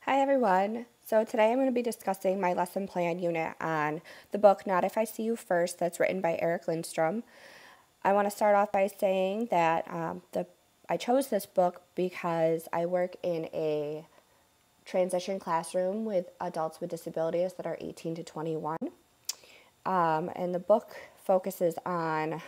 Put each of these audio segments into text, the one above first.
Hi everyone. So today I'm going to be discussing my lesson plan unit on the book Not If I See You First that's written by Eric Lindstrom. I want to start off by saying that I chose this book because I work in a transition classroom with adults with disabilities that are 18 to 21. And the book focuses on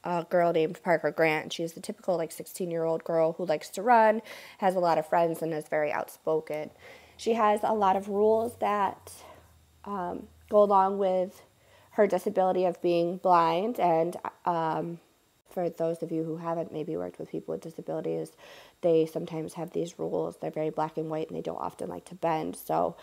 a girl named Parker Grant. She's the typical 16-year-old girl who likes to run, has a lot of friends, and is very outspoken. She has a lot of rules that go along with her disability of being blind. And for those of you who haven't maybe worked with people with disabilities, they sometimes have these rules. They're very black and white, and they don't often like to bend. So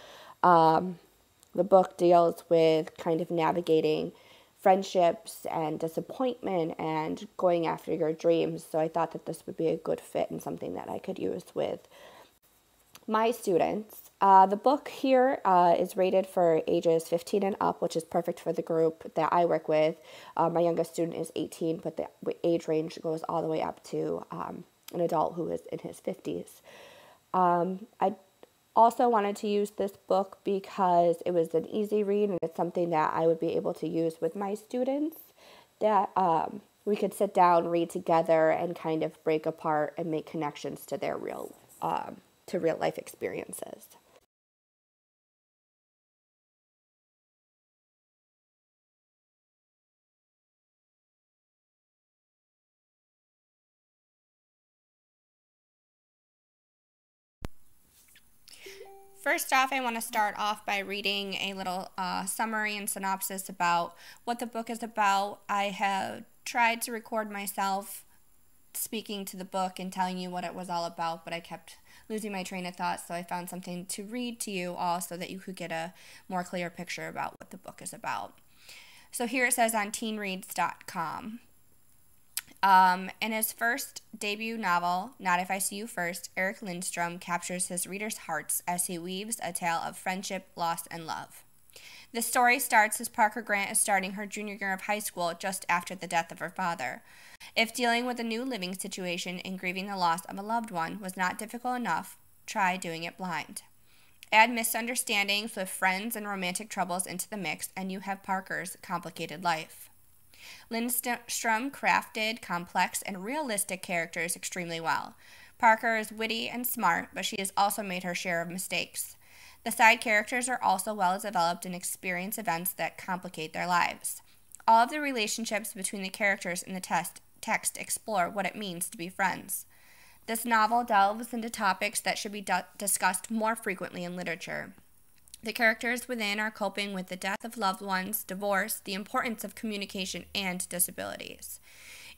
the book deals with kind of navigating friendships and disappointment and going after your dreams. So I thought that this would be a good fit and something that I could use with my students. The book here is rated for ages 15 and up, which is perfect for the group that I work with. My youngest student is 18, but the age range goes all the way up to an adult who is in his 50s. I also wanted to use this book because it was an easy read and it's something that I would be able to use with my students, that we could sit down, read together, and kind of break apart and make connections to their real life experiences. First off, I want to start off by reading a little summary and synopsis about what the book is about. I have tried to record myself speaking to the book and telling you what it was all about, but I kept losing my train of thought, so I found something to read to you all so that you could get a more clear picture about what the book is about. So here it says on teenreads.com. In his first debut novel, Not If I See You First, Eric Lindstrom captures his readers' hearts as he weaves a tale of friendship, loss, and love. The story starts as Parker Grant is starting her junior year of high school just after the death of her father. If dealing with a new living situation and grieving the loss of a loved one was not difficult enough, try doing it blind. Add misunderstandings with friends and romantic troubles into the mix, and you have Parker's complicated life. Lindstrom crafted complex and realistic characters extremely well. Parker is witty and smart, but she has also made her share of mistakes. The side characters are also well developed and experience events that complicate their lives. All of the relationships between the characters in the text explore what it means to be friends. This novel delves into topics that should be discussed more frequently in literature. The characters within are coping with the death of loved ones, divorce, the importance of communication, and disabilities.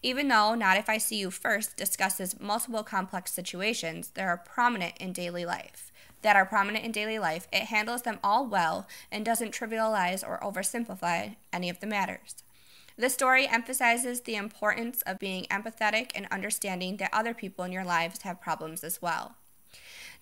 Even though Not If I See You First discusses multiple complex situations that are prominent in daily life, it handles them all well and doesn't trivialize or oversimplify any of the matters. The story emphasizes the importance of being empathetic and understanding that other people in your lives have problems as well.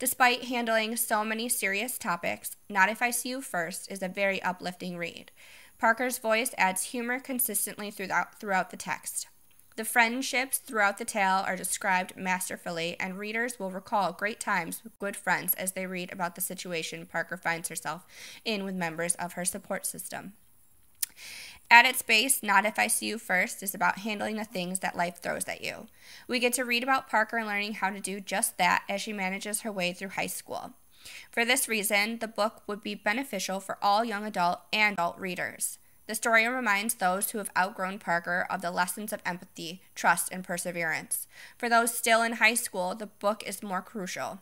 Despite handling so many serious topics, Not If I See You First is a very uplifting read. Parker's voice adds humor consistently throughout the text. The friendships throughout the tale are described masterfully, and readers will recall great times with good friends as they read about the situation Parker finds herself in with members of her support system. At its base, Not If I See You First is about handling the things that life throws at you. We get to read about Parker learning how to do just that as she manages her way through high school. For this reason, the book would be beneficial for all young adult and adult readers. The story reminds those who have outgrown Parker of the lessons of empathy, trust, and perseverance. For those still in high school, the book is more crucial.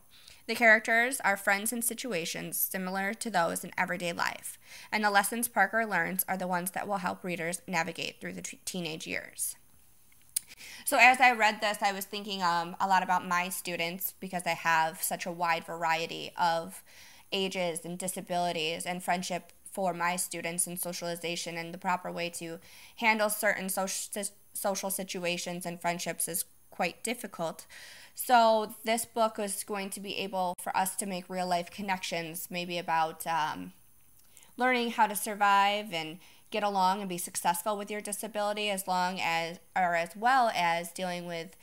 The characters are friends in situations similar to those in everyday life, and the lessons Parker learns are the ones that will help readers navigate through the teenage years. So as I read this, I was thinking a lot about my students because I have such a wide variety of ages and disabilities, and friendship for my students and socialization and the proper way to handle certain social situations and friendships is quite difficult. So this book is going to be able for us to make real life connections, maybe about learning how to survive and get along and be successful with your disability, as well as dealing with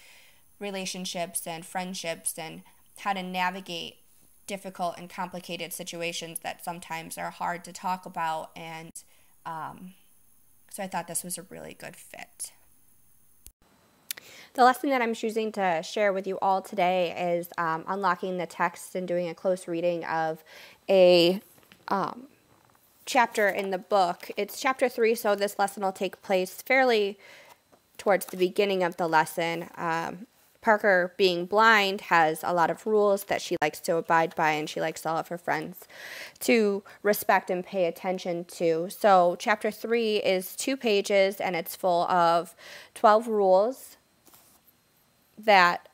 relationships and friendships and how to navigate difficult and complicated situations that sometimes are hard to talk about, and so I thought this was a really good fit. The lesson that I'm choosing to share with you all today is unlocking the text and doing a close reading of a chapter in the book. It's chapter 3, so this lesson will take place fairly towards the beginning of the lesson. Parker, being blind, has a lot of rules that she likes to abide by, and she likes all of her friends to respect and pay attention to. So chapter 3 is 2 pages, and it's full of 12 rules that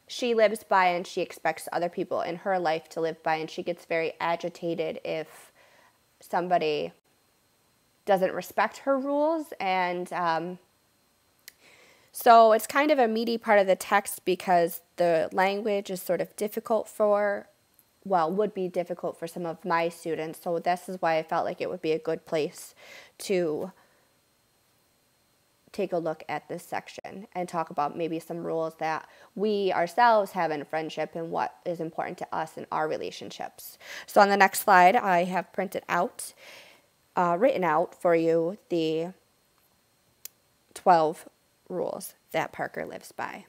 she lives by and she expects other people in her life to live by, and she gets very agitated if somebody doesn't respect her rules. And so it's kind of a meaty part of the text because the language is sort of difficult would be difficult for some of my students. So this is why I felt like it would be a good place to take a look at this section and talk about maybe some rules that we ourselves have in friendship and what is important to us in our relationships. So on the next slide, I have written out for you the 12 rules that Parker lives by.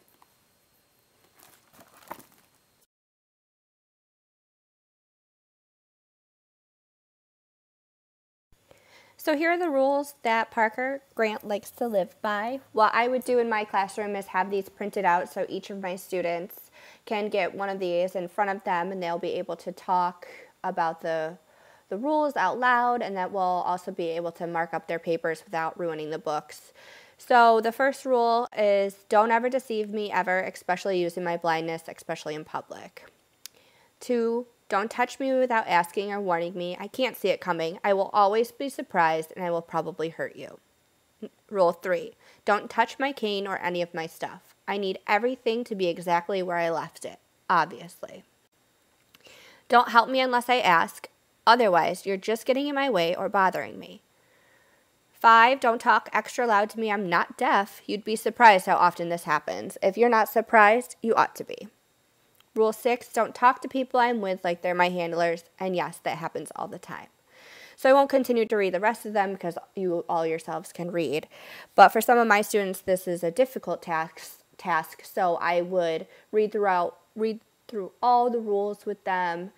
So here are the rules that Parker Grant likes to live by. What I would do in my classroom is have these printed out so each of my students can get one of these in front of them, and they'll be able to talk about the rules out loud, and that will also be able to mark up their papers without ruining the books. So the first rule is don't ever deceive me ever, especially using my blindness, especially in public. 2, don't touch me without asking or warning me. I can't see it coming. I will always be surprised, and I will probably hurt you. Rule 3, don't touch my cane or any of my stuff. I need everything to be exactly where I left it, obviously. Don't help me unless I ask. Otherwise, you're just getting in my way or bothering me. 5, don't talk extra loud to me. I'm not deaf. You'd be surprised how often this happens. If you're not surprised, you ought to be. Rule 6, don't talk to people I'm with like they're my handlers. And yes, that happens all the time. So I won't continue to read the rest of them because you all yourselves can read. But for some of my students, this is a difficult task. So I would read through all the rules with them,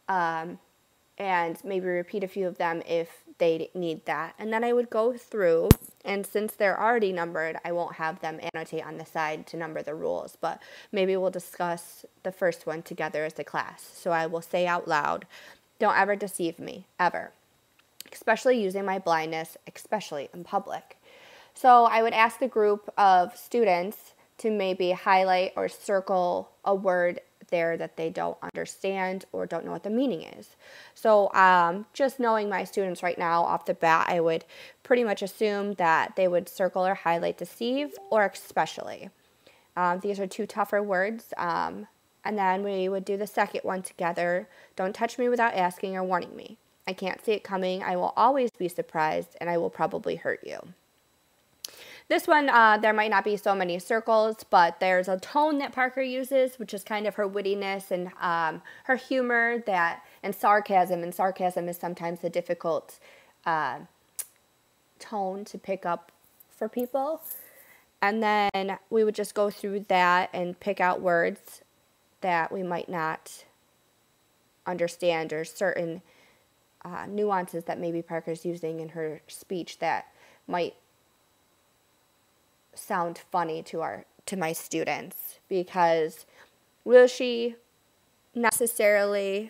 and maybe repeat a few of them if they need that. And then I would go through, and since they're already numbered, I won't have them annotate on the side to number the rules, but maybe we'll discuss the first one together as a class. So I will say out loud, don't ever deceive me, ever, especially using my blindness, especially in public. So I would ask the group of students to maybe highlight or circle a word there that they don't understand or don't know what the meaning is. So just knowing my students right now off the bat, I would pretty much assume that they would circle or highlight deceive or especially. These are 2 tougher words. And then we would do the second one together. Don't touch me without asking or warning me. I can't see it coming. I will always be surprised, and I will probably hurt you. This one, there might not be so many circles, but there's a tone that Parker uses, which is kind of her wittiness and her humor and sarcasm. And sarcasm is sometimes a difficult tone to pick up for people. And then we would just go through that and pick out words that we might not understand or certain nuances that maybe Parker's using in her speech that might sound funny to my students, because will she necessarily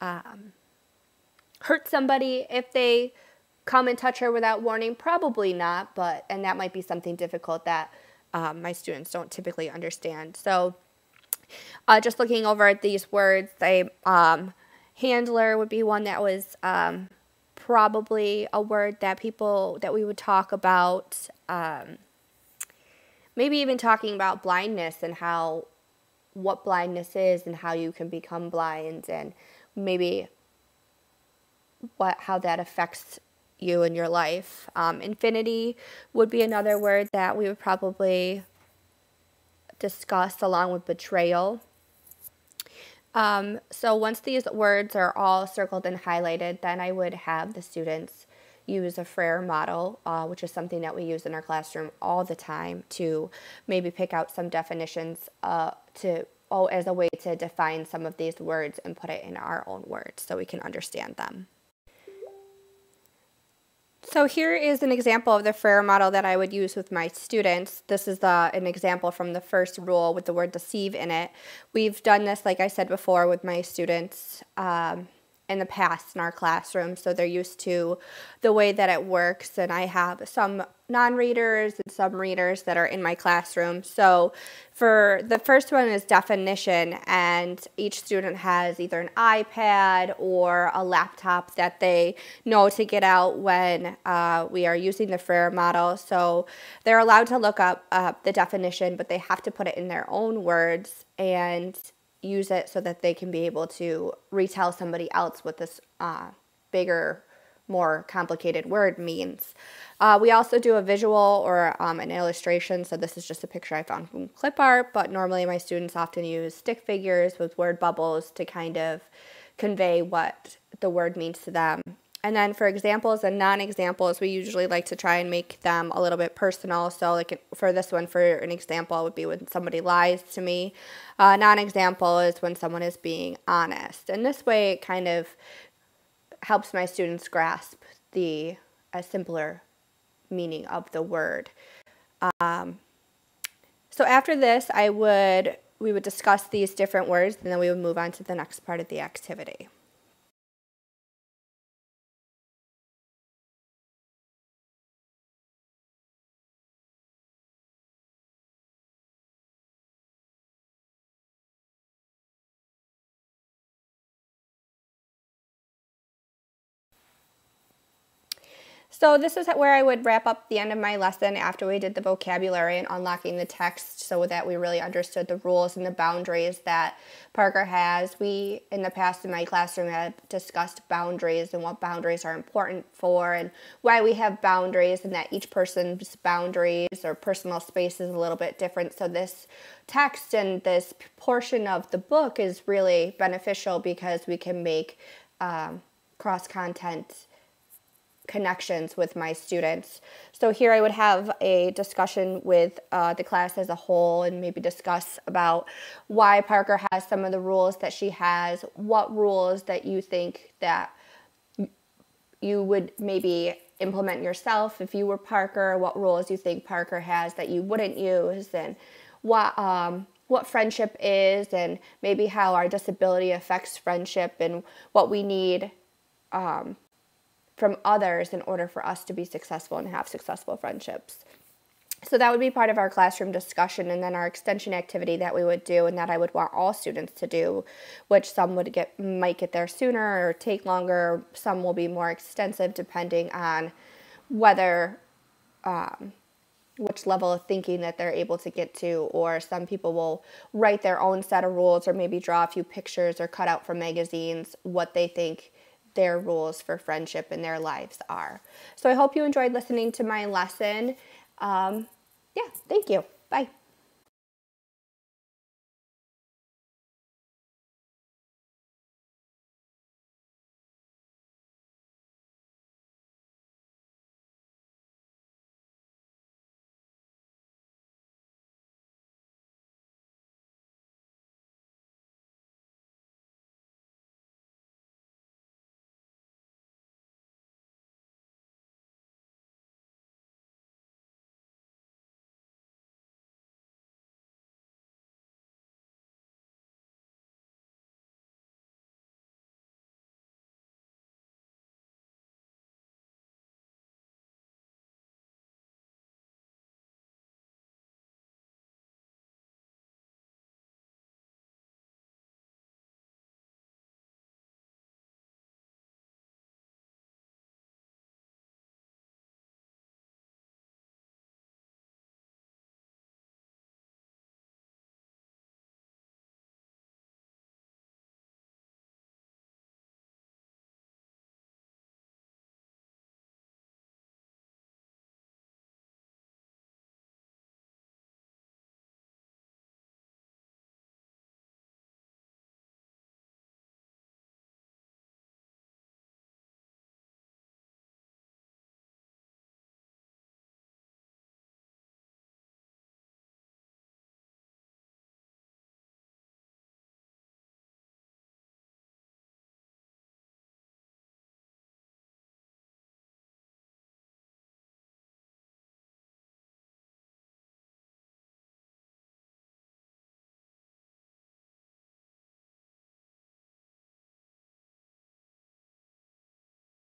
hurt somebody if they come and touch her without warning? Probably not, and that might be something difficult that my students don't typically understand. So just looking over at these words, handler would be one that was probably a word that we would talk about, maybe even talking about blindness and what blindness is and how you can become blind, and maybe how that affects you in your life. Infinity would be another word that we would probably discuss along with betrayal. So once these words are all circled and highlighted, then I would have the students use a Frere model, which is something that we use in our classroom all the time to maybe pick out some definitions as a way to define some of these words and put it in our own words so we can understand them. So here is an example of the Frere model that I would use with my students. This is an example from the first rule with the word deceive in it. We've done this, like I said before, with my students in the past in our classroom, so they're used to the way that it works, and I have some non-readers and some readers that are in my classroom. So for the first one is definition, and each student has either an iPad or a laptop that they know to get out when we are using the Frere model. So they're allowed to look up the definition, but they have to put it in their own words and use it so that they can be able to retell somebody else what this bigger, more complicated word means. We also do a visual or an illustration, so this is just a picture I found from clip art, but normally my students often use stick figures with word bubbles to kind of convey what the word means to them. And then for examples and non-examples, we usually like to try and make them a little bit personal. So like for this one, for an example, it would be when somebody lies to me. Non-example is when someone is being honest. And this way it kind of helps my students grasp a simpler meaning of the word. So after this, we would discuss these different words, and then we would move on to the next part of the activity. So this is where I would wrap up the end of my lesson after we did the vocabulary and unlocking the text so that we really understood the rules and the boundaries that Parker has. We, in the past in my classroom, have discussed boundaries and what boundaries are important for and why we have boundaries, and that each person's boundaries or personal space is a little bit different. So this text and this portion of the book is really beneficial because we can make cross-content connections with my students. So here I would have a discussion with the class as a whole and maybe discuss about why Parker has some of the rules that she has, what rules that you think that you would maybe implement yourself if you were Parker, what rules you think Parker has that you wouldn't use, and what friendship is, and maybe how our disability affects friendship, and what we need from others in order for us to be successful and have successful friendships. So that would be part of our classroom discussion, and then our extension activity that we would do and that I would want all students to do, which some might get there sooner or take longer. Some will be more extensive depending on whether which level of thinking that they're able to get to, or some people will write their own set of rules or maybe draw a few pictures or cut out from magazines what they think their rules for friendship in their lives are. So I hope you enjoyed listening to my lesson. Yeah, thank you. Bye.